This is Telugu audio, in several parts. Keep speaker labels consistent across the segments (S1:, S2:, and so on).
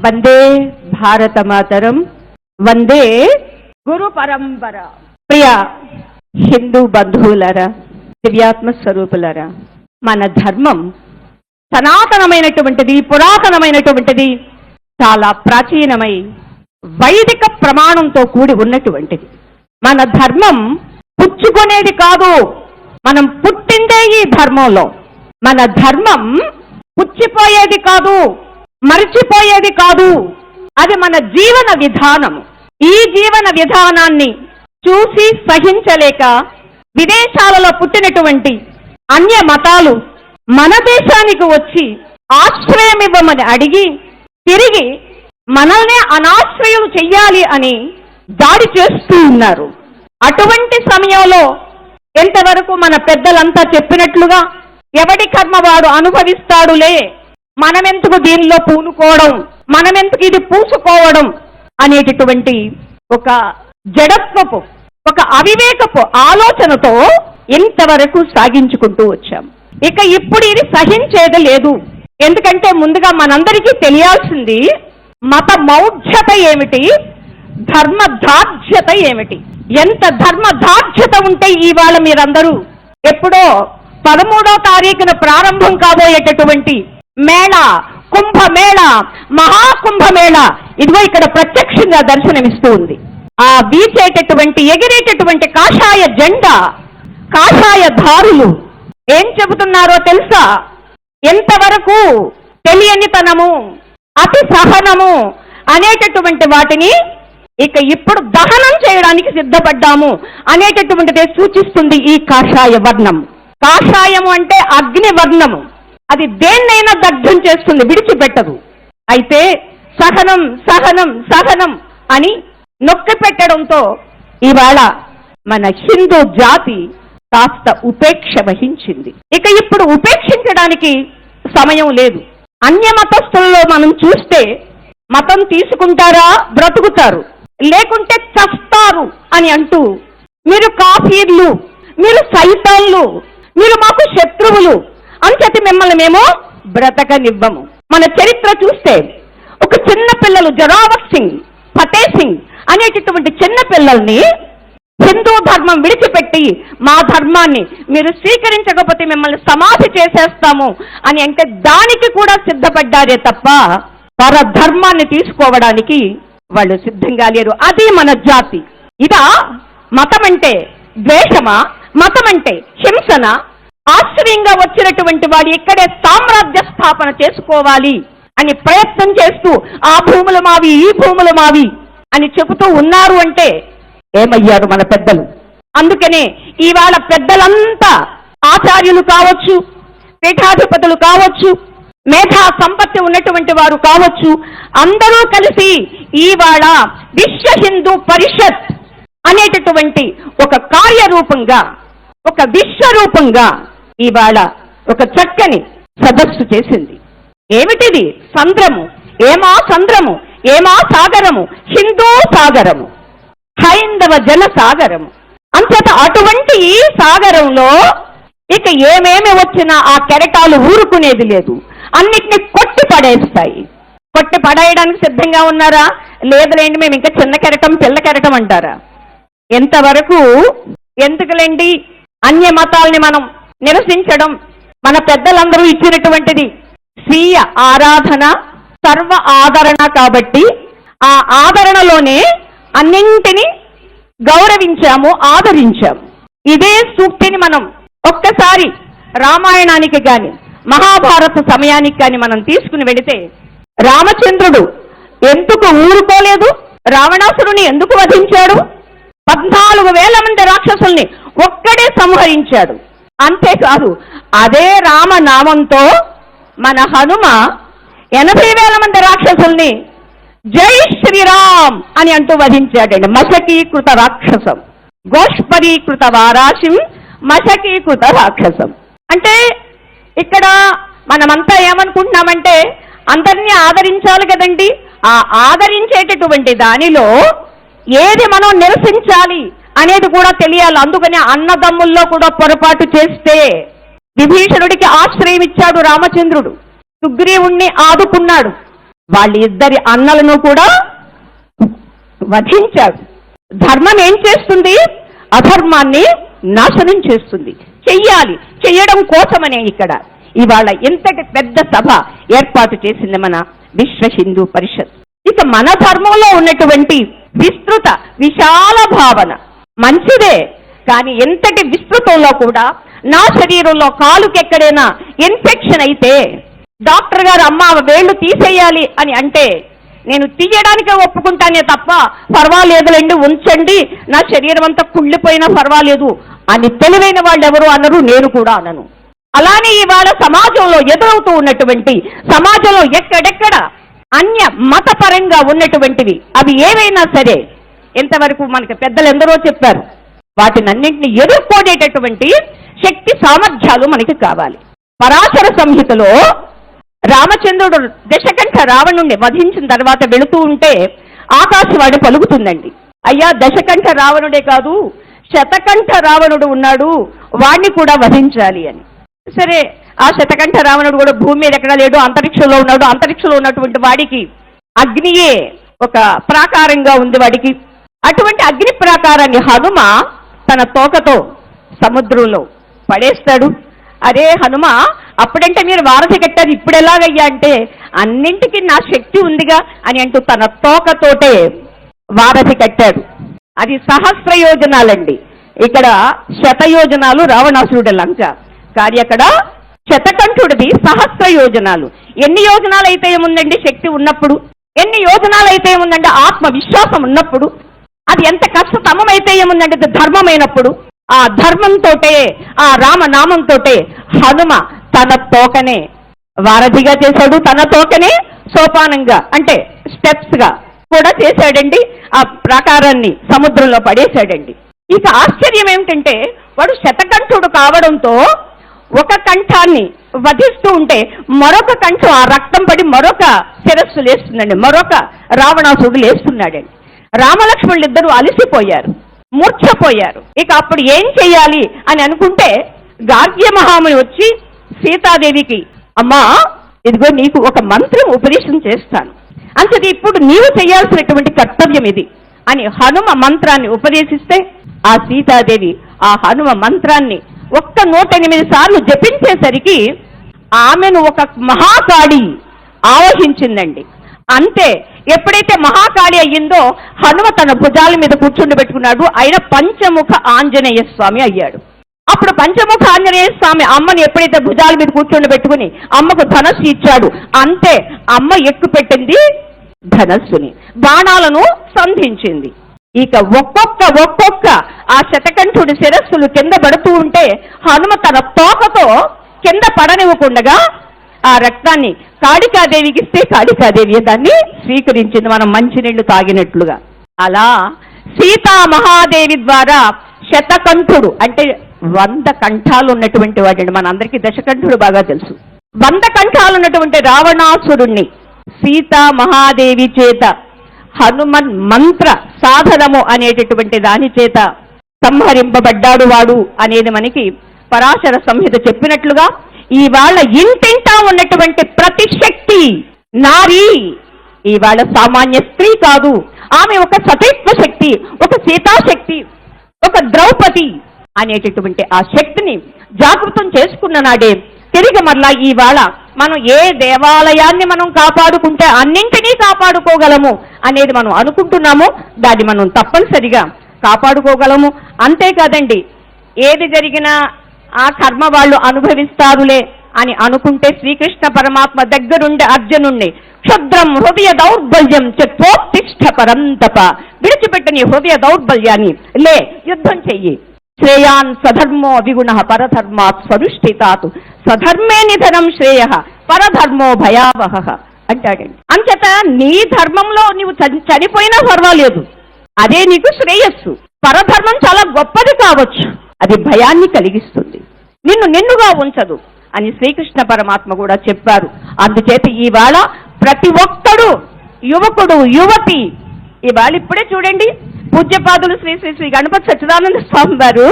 S1: వందే భారతమాతరం, వందే గురు పరంపర. ప్రియ హిందూ బంధువులరా, దివ్యాత్మ స్వరూపులరా, మన ధర్మం సనాతనమైనటువంటిది, పురాతనమైనటువంటిది, చాలా ప్రాచీనమై వైదిక ప్రమాణంతో కూడి ఉన్నటువంటిది. మన ధర్మం పుచ్చుకునేది కాదు, మనం పుట్టిందే ఈ ధర్మంలో. మన ధర్మం పుచ్చిపోయేది కాదు, మరిచిపోయేది కాదు, అది మన జీవన విధానం. ఈ జీవన విధానాన్ని చూసి సహించలేక విదేశాలలో పుట్టినటువంటి అన్య మతాలు మన దేశానికి వచ్చి ఆశ్రయం ఇవ్వమని అడిగి తిరిగి మనల్నే అనాశ్రయులు చెయ్యాలి అని దాడి చేస్తూ ఉన్నారు. అటువంటి సమయంలో ఎంతవరకు మన పెద్దలంతా చెప్పినట్లుగా ఎవడి కర్మ వాడు అనుభవిస్తాడులే, మనమెందుకు దీనిలో పూనుకోవడం, మనమెందుకు ఇది పూసుకోవడం అనేటటువంటి ఒక జడత్వపు, ఒక అవివేకపు ఆలోచనతో ఇంతవరకు సాగించుకుంటూ వచ్చాం. ఇక ఇప్పుడు ఇది సహించేది లేదు. ఎందుకంటే ముందుగా మనందరికీ తెలియాల్సింది మత మౌఢ్యత ఏమిటి, ధర్మదార్ఢ్యత ఏమిటి. ఎంత ధర్మదార్ఢ్యత ఉంటే ఇవాళ మీరందరూ ఎప్పుడో 13వ తారీఖున ప్రారంభం కాబోయేటటువంటి మేళ, కుంభమేళ, మహాకుంభమేళ ఇదిగో ఇక్కడ ప్రత్యక్షంగా దర్శనమిస్తూ ఉంది. ఆ వీచేటటువంటి, ఎగిరేటటువంటి కాషాయ జెండా, కాషాయ ధారులు ఏం చెబుతున్నారో తెలుసా? ఎంతవరకు తెలియనితనము, అతి సహనము అనేటటువంటి వాటిని ఇక ఇప్పుడు దహనం చేయడానికి సిద్ధపడ్డాము అనేటటువంటిదే సూచిస్తుంది ఈ కాషాయ వర్ణం. కాషాయము అంటే అగ్ని వర్ణము, అది దేన్నైనా దగ్ధం చేస్తుంది, విడిచిపెట్టదు. అయితే సహనం సహనం సహనం అని నొక్కి పెట్టడంతో ఇవాళ మన హిందూ జాతి కాస్త ఉపేక్ష వహించింది. ఇక ఇప్పుడు ఉపేక్షించడానికి సమయం లేదు. అన్య మతస్థులలో మనం చూస్తే మతం తీసుకుంటారా బ్రతుకుతారు, లేకుంటే చస్తారు అని అంటూ మీరు కాఫీర్లు, మీరు సైతాన్లు, మీరు మాకు శత్రువులు అంతటి మిమ్మల్ని మేము బ్రతకనివ్వము. మన చరిత్ర చూస్తే ఒక చిన్న పిల్లలు, జరావత్ సింగ్, ఫతే సింగ్ అనేటటువంటి చిన్న పిల్లల్ని హిందూ ధర్మం విడిచిపెట్టి మా ధర్మాన్ని మీరు స్వీకరించకపోతే మిమ్మల్ని సమాధి చేసేస్తాము అని అంటే దానికి కూడా సిద్ధపడ్డారే తప్ప పరధర్మాన్ని తీసుకోవడానికి వాళ్ళు సిద్ధంగా లేరు. అది మన జాతి. ఇదా మతం అంటే ద్వేషమా? మతం అంటే హింసన? ఆశ్చర్యంగా వచ్చినటువంటి వాడు ఇక్కడే సామ్రాజ్య స్థాపన చేసుకోవాలి అని ప్రయత్నం చేస్తూ ఆ భూములు మావి, ఈ భూములు మావి అని చెబుతూ ఉన్నారు అంటే ఏమయ్యారు మన పెద్దలు? అందుకనే ఇవాళ పెద్దలంతా ఆచార్యులు కావచ్చు, పీఠాధిపతులు కావచ్చు, మేధా సంపత్తి ఉన్నటువంటి వారు కావచ్చు, అందరూ కలిసి ఇవాళ విశ్వ హిందూ పరిషత్ అనేటటువంటి ఒక కార్యరూపంగా, ఒక విశ్వరూపంగా ఇవాళ ఒక చక్కని సదస్సు చేసింది. ఏమిటిది? సంద్రము. ఏమా సంద్రము, ఏమా సాగరము, హిందూ సాగరము, హైందవ జన సాగరము. అంతటా అటువంటి ఈ సాగరంలో ఇక ఏమేమి వచ్చినా ఆ కెరటాలు ఊరుకునేది లేదు, అన్నిటినీ కొట్టి పడేస్తాయి. కొట్టి పడేయడానికి సిద్ధంగా ఉన్నారా? లేదులేండి, మేము ఇంకా చిన్న కెరటం, పిల్ల కెరటం అంటారా? ఎంతవరకు ఎందుకులేండి అన్య మతాల్ని మనం నిరసించడం? మన పెద్దలందరూ ఇచ్చినటువంటిది స్వీయ ఆరాధన, సర్వ ఆదరణ. కాబట్టి ఆ ఆదరణలోనే అన్నింటినీ గౌరవించాము, ఆదరించాము. ఇదే సూక్తిని మనం ఒక్కసారి రామాయణానికి కానీ మహాభారత సమయానికి కానీ మనం తీసుకుని వెళితే రామచంద్రుడు ఎందుకు ఊరుకోలేదు? రావణాసురుని ఎందుకు వధించాడు? 14,000 మంది రాక్షసుల్ని ఒక్కడే సంహరించాడు. అంతేకాదు అదే రామనామంతో మన హనుమ 80,000 మంది రాక్షసుల్ని జై శ్రీరామ్ అని అంటూ వధించాడండి. మశకీకృత రాక్షసం, గోష్పరీకృత వారాశిం మశకీకృత రాక్షసం. అంటే ఇక్కడ మనమంతా ఏమనుకుంటున్నామంటే అందరినీ ఆదరించాలి కదండి. ఆ ఆదరించేటటువంటి దానిలో ఏది మనం నిరసించాలి అనేది కూడా తెలియాలి. అందుకని అన్నదమ్ముల్లో కూడా పొరపాటు చేస్తే విభీషణుడికి ఆశ్రయం ఇచ్చాడు రామచంద్రుడు, సుగ్రీవుణ్ణి ఆదుకున్నాడు. వాళ్ళ ఇద్దరి అన్నలను కూడా వధించాడు. ధర్మం ఏం చేస్తుంది? అధర్మాన్ని నాశనం చేస్తుంది. చెయ్యడం కోసమనే ఇక్కడ ఇవాళ ఎంతటి పెద్ద సభ ఏర్పాటు చేసింది మన విశ్వ హిందూ పరిషత్. ఇక మన ధర్మంలో ఉన్నటువంటి విశాల భావన మంచిదే, కానీ ఎంతటి విస్తృతంలో కూడా నా శరీరంలో కాలుకెక్కడైనా ఇన్ఫెక్షన్ అయితే డాక్టర్ గారు అమ్మ వేళ్ళు తీసేయాలి అని అంటే నేను తీయడానికే ఒప్పుకుంటానే తప్ప పర్వాలేదులేండి ఉంచండి, నా శరీరం అంతా కుళ్ళిపోయినా పర్వాలేదు అని తెలివైన వాళ్ళు ఎవరు అనరు, నేను కూడా అనను. అలానే ఇవాళ సమాజంలో ఎదురవుతూ ఉన్నటువంటి సమాజంలో ఎక్కడెక్కడ అన్య మతపరంగా ఉన్నటువంటివి అవి ఏవైనా సరే, ఎంతవరకు మనకి పెద్దలు ఎందరో చెప్పారు, వాటినన్నింటినీ ఎదుర్కొనేటటువంటి శక్తి సామర్థ్యాలు మనకి కావాలి. పరాశర సంహితలో రామచంద్రుడు దశకంఠ రావణుణ్ణి వధించిన తర్వాత వెళుతూ ఉంటే ఆకాశవాణి పలుకుతుందండి, అయ్యా దశకంఠ రావణుడే కాదు శతకంఠ రావణుడు ఉన్నాడు, వాణ్ణి కూడా వధించాలి అని. సరే, ఆ శతకంఠ రావణుడు కూడా భూమి మీద ఎక్కడా లేడు, అంతరిక్షంలో ఉన్నాడు. అంతరిక్షంలో ఉన్నటువంటి వాడికి అగ్నియే ఒక ప్రాకారంగా ఉంది వాడికి. అటువంటి అగ్ని ప్రాకారాన్ని హనుమ తన తోకతో సముద్రంలో పడేస్తాడు. అరే హనుమ, అప్పుడంటే మీరు వారధి కట్టారు, ఇప్పుడు ఎలాగయ్యా అంటే అన్నింటికి నా శక్తి ఉందిగా అని అంటూ తన తోకతోటే వారధి కట్టాడు. అది సహస్రయోజనాలండి. ఇక్కడ శతయోజనాలు రావణాసురుడి లంక, కానీ అక్కడ శతకంఠుడిది సహస్రయోజనాలు. ఎన్ని యోజనాలు అయితే ఏముందండి శక్తి ఉన్నప్పుడు, ఎన్ని యోజనాలు అయితే ఏముందండి ఆత్మవిశ్వాసం ఉన్నప్పుడు, అది ఎంత కష్టతమమైతే ఏముందండి ధర్మమైనప్పుడు, ఆ ధర్మంతోటే ఆ రామనామంతోటే హనుమ తన తోకనే వారధిగా చేశాడు, తన తోకనే సోపానంగా అంటే స్టెప్స్ గా కూడా చేశాడండి. ఆ ప్రాకారాన్ని సముద్రంలో పడేశాడండి. ఇక ఆశ్చర్యం ఏమిటంటే వాడు శతకంఠుడు కావడంతో ఒక కంఠాన్ని వధిస్తూ ఉంటే మరొక కంఠం ఆ రక్తం పడి మరొక శిరస్సు లేస్తుందండి, మరొక రావణాసుడు లేస్తున్నాడండి. రామలక్ష్మణులు ఇద్దరు అలసిపోయారు, మూర్ఛపోయారు. ఇక అప్పుడు ఏం చెయ్యాలి అని అనుకుంటే గార్గ్య మహాముని వచ్చి సీతాదేవికి, అమ్మా ఇదిగో నీకు ఒక మంత్రం ఉపదేశం చేస్తాను, అంతది ఇప్పుడు నీవు చేయాల్సినటువంటి కర్తవ్యం ఇది అని హనుమ మంత్రాన్ని ఉపదేశిస్తే ఆ సీతాదేవి ఆ హనుమ మంత్రాన్ని 108 సార్లు జపించేసరికి ఆమెను ఒక మహాకాళి ఆవహించిందండి. అంతే, ఎప్పుడైతే మహాకాళి అయ్యిందో హనుమ తన భుజాల మీద కూర్చుండబెట్టుకున్నాడు. ఆయన పంచముఖ ఆంజనేయ స్వామి అయ్యాడు. అప్పుడు పంచముఖ ఆంజనేయ స్వామి అమ్మని ఎప్పుడైతే భుజాల మీద కూర్చుండబెట్టుకుని అమ్మకు ధనస్సు ఇచ్చాడు, అంతే అమ్మ ఎక్కుపెట్టింది ధనస్సుని, బాణాలను సంధించింది. ఇక ఒక్కొక్క ఆ శతకంఠుడి శిరస్సులు కింద పడుతూ ఉంటే హనుమ తన తోకతో కింద పడనివ్వకుండగా ఆ రక్తాన్ని కాళికాదేవికి ఇస్తే కాళికాదేవి దాన్ని స్వీకరించింది, మనం మంచినీళ్లు తాగినట్లుగా. అలా సీతామహాదేవి ద్వారా శతకంఠుడు అంటే 100 కంఠాలు ఉన్నటువంటి వాడండి. మనందరికీ దశకంఠుడు బాగా తెలుసు. 100 కంఠాలు ఉన్నటువంటి రావణాసురుణ్ణి సీతామహాదేవి చేత హనుమన్ మంత్ర సాధనము అనేటటువంటి దాని చేత సంహరింపబడ్డాడు వాడు అనేది మనకి పరాశర సంహిత చెప్పినట్లుగా ఇవాళ ఇంటింటా ఉన్నటువంటి ప్రతి శక్తి నారీ ఇవాళ సామాన్య స్త్రీ కాదు, ఆమె ఒక సతీత్వ శక్తి, ఒక సీతాశక్తి, ఒక ద్రౌపది అనేటటువంటి ఆ శక్తిని జాగృతం చేసుకున్న నాడే తిరిగి మరలా ఇవాళ మనం ఏ దేవాలయాన్ని మనం కాపాడుకుంటే అన్నింటినీ కాపాడుకోగలము అనేది మనం అనుకుంటున్నామో దాన్ని మనం తప్పనిసరిగా కాపాడుకోగలము. అంతేకాదండి, ఏది జరిగినా ఆ కర్మ వాళ్ళు అనుభవిస్తారులే అని అనుకుంటే శ్రీకృష్ణ పరమాత్మ దగ్గరుండి అర్జునుణ్ణి క్షుద్రం హృదయ దౌర్బల్యం చోత్తిష్ట పరంతప, విడిచిపెట్టని హృదయ దౌర్బల్యాన్ని లే యుద్ధం చెయ్యి, శ్రేయాన్ స్వధర్మో విగుణ పరధర్మాత్ స్వనుష్ఠితాతు స్వధర్మే నిధనం శ్రేయ పరధర్మో భయావహ అంటాడండి. అంచేత నీ ధర్మంలో నీవు చనిపోయినా పర్వాలేదు, అదే నీకు శ్రేయస్సు. పరధర్మం చాలా గొప్పది కావచ్చు, అది భయాన్ని కలిగిస్తుంది, నిన్నుగా ఉంచదు అని శ్రీకృష్ణ పరమాత్మ కూడా చెప్పారు. అందుచేత ఇవాళ ప్రతి ఒక్కడు యువకుడు యువతి ఇవాళ ఇప్పుడే చూడండి, పూజ్యపాదులు శ్రీ శ్రీ శ్రీ గణపతి సచ్చిదానంద స్వామి వారు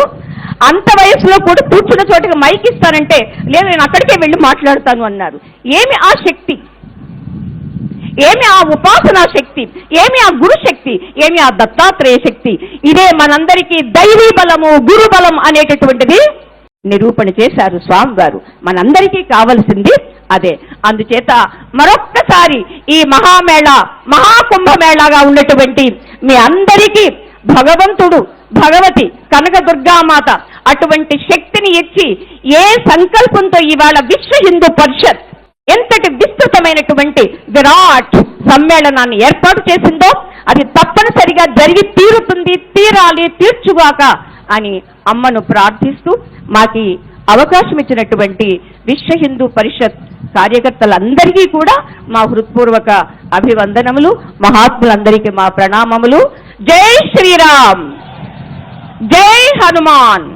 S1: అంత వయసులో కూడా కూర్చున్న చోటుకి మైక్ ఇస్తారంటే లేదు నేను అక్కడికే వెళ్ళి మాట్లాడతాను అన్నారు. ఏమి ఆ శక్తి, ఏమి ఆ ఉపాసనా శక్తి, ఏమి ఆ గురు శక్తి, ఏమి ఆ దత్తాత్రేయ శక్తి. ఇదే మనందరికీ దైవీ బలము, గురు బలం అనేటటువంటిది నిరూపణ చేశారు స్వామి గారు. మనందరికీ కావలసింది అదే. అందుచేత మరొక్కసారి ఈ మహామేళా, మహాకుంభమేళాగా ఉన్నటువంటి మీ అందరికీ భగవంతుడు, భగవతి కనకదుర్గామాత అటువంటి శక్తిని ఇచ్చి ఏ సంకల్పంతో ఇవాళ విశ్వ హిందూ పరిషత్ ఎంతటి విస్తృతమైనటువంటి విరాట్ సమ్మేళనాన్ని ఏర్పాటు చేసిందో అది తప్పనిసరిగా జరిగి తీరుతుంది, తీరాలి, తీర్చుగాక అని అమ్మను ప్రార్థిస్తూ మాకు అవకాశం ఇచ్చినటువంటి విశ్వ హిందూ పరిషత్ కార్యకర్తలందరికీ కూడా మా హృత్పూర్వక అభివందనములు, మహాత్ములందరికీ మా ప్రణామములు. జై శ్రీరామ్, జై హనుమాన్.